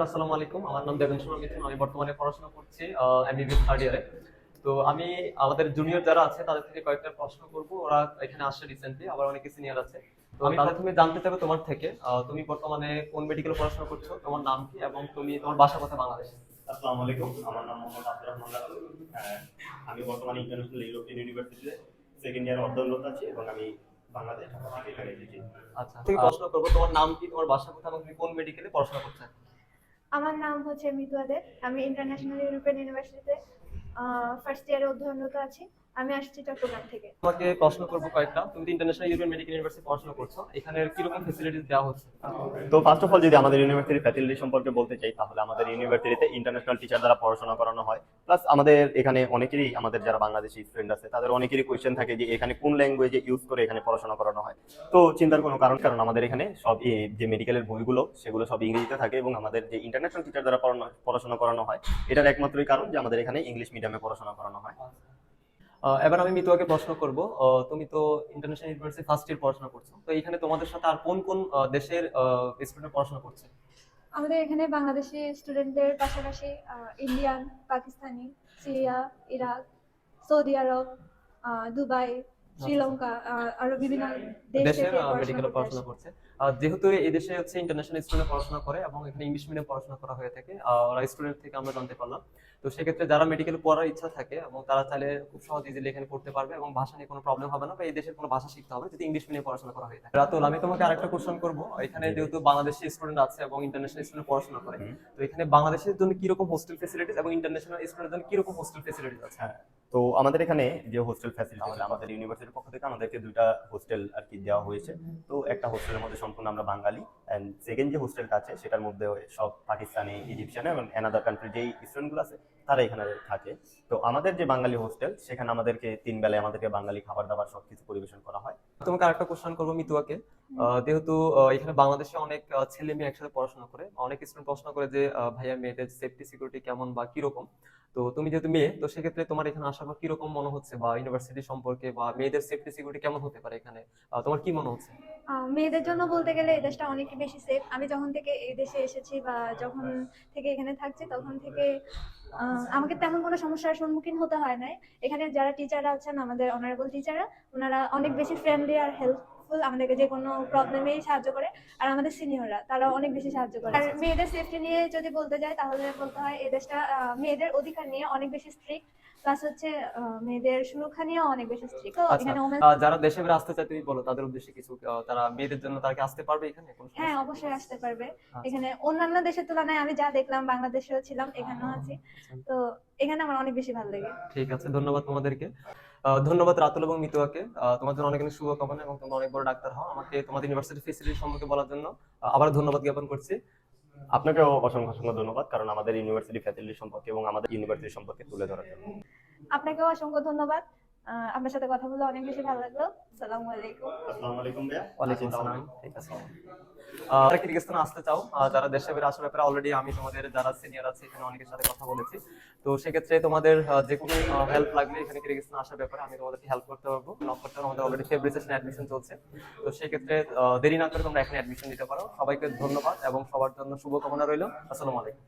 আসসালামু আলাইকুম। আমার নাম দেবেন শর্মা মিথুন। আমি বর্তমানে পড়াশোনা করছি এমবিবিএস থার্ড ইয়ারে। তো আমি আমাদের জুনিয়র যারা আছে তাদের থেকে কয়েকটা প্রশ্ন করব। ওরা এখানে আসছে রিসেন্টলি, আবার অনেকে সিনিয়র আছে। তো আমি প্রথমে জানতে চাইবো তোমার থেকে, তুমি বর্তমানে কোন মেডিকেলে পড়াশোনা করছো, তোমার নাম কি এবং তুমি তোমার বাসা কোথায় বাংলাদেশে? আসসালামু আলাইকুম। আমার নাম মোহাম্মদ আব্দুর রহমান রাসেল। আমি বর্তমানে ইন্টারন্যাশনাল ইউরোপিয়ান ইউনিভার্সিটিতে সেকেন্ড ইয়ারে অধ্যয়নরত আছি এবং আমি বাংলাদেশ ঢাকা থেকে এখানে এসেছি। আচ্ছা, তুমি প্রশ্ন করবো তোমার নাম কি, তোমার বাসা কোথায় এবং তুমি কোন মেডিকেলে পড়াশোনা করছো? আমার নাম হচ্ছে মিতু আদের। আমি ইন্টারন্যাশনাল ইউরোপিয়ান ইউনিভার্সিটিতে ফার্স্ট ইয়ারে অধ্যয়নরত আছি। আমি আসছি চট্টগ্রাম থেকে। তোমাকে প্রশ্ন করবো কয়েকটা। তুমি ইন্টারন্যাশনাল ইউরোপিয়ান মেডিকেল ইউনিভার্সিটি পড়াশোনা করছো, এখানে কিরকম ফ্যাসিলিটিস দেওয়া হচ্ছে? তো ফার্স্ট অফ অল যদি আমাদের ইউনিভার্সিটির ফ্যাসিলিটি সম্পর্কে বলতে চাই, তাহলে আমাদের ইউনিভার্সিটিতে ইন্টারন্যাশনাল টিচার দ্বারা পড়াশোনা করানো হয়। প্লাস আমাদের এখানে অনেকেরই, আমাদের যারা বাংলাদেশি স্টুডেন্ট আছে তাদের অনেকেরই কোয়েশ্চেন থাকে যে এখানে কোন ল্যাঙ্গুয়েজে ইউজ করে এখানে পড়াশোনা করানো হয়। তো চিন্তার কোনো কারণ আমাদের এখানে সব যে মেডিকেলের বইগুলো সেগুলো সব ইংরেজিতে থাকে এবং আমাদের যে ইন্টারন্যাশনাল টিচার দ্বারা পড়াশোনা করানো হয় এটার একমাত্রই কারণ যে আমাদের এখানে ইংলিশ মিডিয়ামে পড়াশোনা করানো হয়। এবার আমি মিতুয়াকে প্রশ্ন করব। তুমি তো ইন্টারন্যাশনাল ইউনিভার্সিটি ফার্স্ট ইয়ার পড়াশোনা করছো, তো এখানে তোমাদের সাথে আর কোন কোন দেশের স্টুডেন্ট পড়াশোনা করছে? আমাদের এখানে বাংলাদেশি স্টুডেন্টদের পাশাপাশি Indian, Pakistani, Syria, Iraq, Saudi Arab, Dubai, Sri Lanka, আরো বিভিন্ন দেশ দেশের থেকে মেডিকেলে পড়াশোনা করতে পড়াশোনা আসে। করছে। যেহেতু এই দেশে হচ্ছে ইন্টারন্যাশনাল স্টুডেন্ট পড়াশোনা করে এবং এখানে ইংলিশ মিডিয়াম পড়াশোনা করা হয়ে থাকে, ওরা স্টুডেন্ট থেকে আমরা জানতে পারলাম। তো সেক্ষেত্রে যারা মেডিকেল পড়ার ইচ্ছা থাকে এবং তারা চাইলে খুব সহজ ইজিলি এখানে পড়তে পারবে এবং ভাষা নিয়ে কোনো প্রবলেম হবে না, বা এই দেশের কোনো ভাষা শিখতে হবে যদি ইংলিশ মিডিয়াম পড়াশোনা করা হয়ে থাকে। রাতুল, আমি তোমাকে আরেকটা কোশ্চেন করবো। এখানে যেহেতু বাংলাদেশি স্টুডেন্ট আছে এবং ইন্টারন্যাশনাল স্টুডেন্ট পড়াশোনা করে, তো এখানে বাংলাদেশের জন্য কিরকম হোস্টেল ফেসিলিটিস এবং ইন্টারন্যাশনাল স্টুডেন্টের জন্য কিরকম হোস্টেল ফেসিলিটিস আছে? হ্যাঁ, তো আমাদের এখানে যে হোস্টেল ফ্যাসিলিটি, আমাদের ইউনিভার্সিটির পক্ষ থেকে আমাদেরকে দুইটা হোস্টেল আর কি দেওয়া হয়েছে। তো একটা হোস্টেলের মধ্যে সম্পূর্ণ আমরা বাঙালি, এন্ড সেকেন্ড যে হোস্টেলটা আছে সেটার মধ্যে সব পাকিস্তানি, ইজিপশিয়ান এবং অ্যানাদার কান্ট্রি যেই স্টুডেন্টগুলো আছে তারা এখানে থাকে। তো আমাদের যে বাঙালি হোস্টেল সেখানে আমাদেরকে 3 বেলায় আমাদেরকে বাঙালি খাবার দাবার সবকিছু পরিবেশন করা হয়। তোমাকে আরেকটা কোশ্চেন করবো মিতুয়াকে। যেহেতু এখানে বাংলাদেশে অনেক ছেলে মেয়ে একসাথে পড়াশোনা করে, অনেক স্টুডেন্ট প্রশ্ন করে যে ভাইয়া মেয়েদের সেফটি সিকিউরিটি কেমন বা কিরকম। তো তুমি যেহেতু মেয়ে, তো সেক্ষেত্রে তোমার এখানে আসার পর কিরকম মনে হচ্ছে, বা ইউনিভার্সিটি সম্পর্কে বা মেয়েদের সেফটি সিকিউরিটি কেমন হতে পারে এখানে, তোমার কি মনে হচ্ছে? মেয়েদের জন্য বলতে গেলে এই দেশটা অনেক বেশি সেফ। আমি যখন থেকে এই দেশে এসেছি বা যখন থেকে এখানে থাকছি তখন থেকে আমাকে তেমন কোনো সমস্যার সম্মুখীন হতে হয় নাই। এখানে যারা টিচাররা আছেন, আমাদের অনারেবল টিচাররা, ওনারা অনেক বেশি ফ্রেন্ডলি আর হেল্পফুল, আমাদেরকে যে কোনো প্রবলেমেই সাহায্য করে। আর আমাদের সিনিয়ররা, তারা অনেক বেশি সাহায্য করে। আর মেয়েদের সেফটি নিয়ে যদি বলতে যাই তাহলে বলতে হয় এই দেশটা মেয়েদের অধিকার নিয়ে অনেক বেশি স্ট্রিক্ট, প্লাস হচ্ছে মেয়েদের সুরক্ষা নিয়েও অনেক বেশি স্ট্রিক্ট। তো আচ্ছা, এখানে যারা দেশে বের আসতে চায় তুমি বলো তাদের উদ্দেশ্যে কিছু, তারা মেয়েদের জন্য তারা কি আসতে পারবে এখানে কোনো সমস্যা? হ্যাঁ, অবশ্যই আসতে পারবে। আচ্ছা। এখানে অন্যান্য দেশের তুলনায় আমি যা দেখলাম, বাংলাদেশেও ছিলাম, এখানেও আছি, আচ্ছা, তো এখানে আমার অনেক বেশি ভালো লাগে। ঠিক আছে, ধন্যবাদ তোমাদেরকে। ধন্যবাদ রাতুল এবং মিতুয়াকে। তোমার জন্য অনেক অনেক শুভকামনা এবং তোমরা অনেক বড় ডাক্তার হও। আমাকে তোমাদের ইউনিভার্সিটি ফেসিলিটি সম্পর্কে বলার জন্য আবার ধন্যবাদ জ্ঞাপন করছি। আপনাকেও অসংখ্য অসংখ্য ধন্যবাদ, কারণ আমাদের ইউনিভার্সিটি ফ্যাসিলিটি সম্পর্কে এবং আমাদের ইউনিভার্সিটি সম্পর্কে তুলে ধরার জন্য। আপনাকেও অসংখ্য ধন্যবাদ। আপনার সাথে কথা বলে অনেক বেশি ভালো লাগলো। আসসালামু আলাইকুম। আসসালামু আলাইকুম ভাইয়া। ওয়ালাইকুম আসসালাম। ঠিক আছে। যারা কিরগিজস্তান আসতে চাও, যারা দেশে বের আসার ব্যাপারে অলরেডি আমি তোমাদের যারা সিনিয়র আছে এখানে অনেকের সাথে কথা বলেছি। তো সেক্ষেত্রে তোমাদের যে কোনো হেল্প লাগলে এখানে কিরগিজস্তান আসার ব্যাপারে আমি তোমাদেরকে হেল্প করতে পারবো, নক করতে পারবো। আমাদের অলরেডি ফেব্রুয়ারি সেশনে অ্যাডমিশন চলছে। তো সেক্ষেত্রে দেরি না করে তোমরা এখানে অ্যাডমিশন নিতে পারো। সবাইকে ধন্যবাদ এবং সবার জন্য শুভকামনা রইল। আসসালামু আলাইকুম।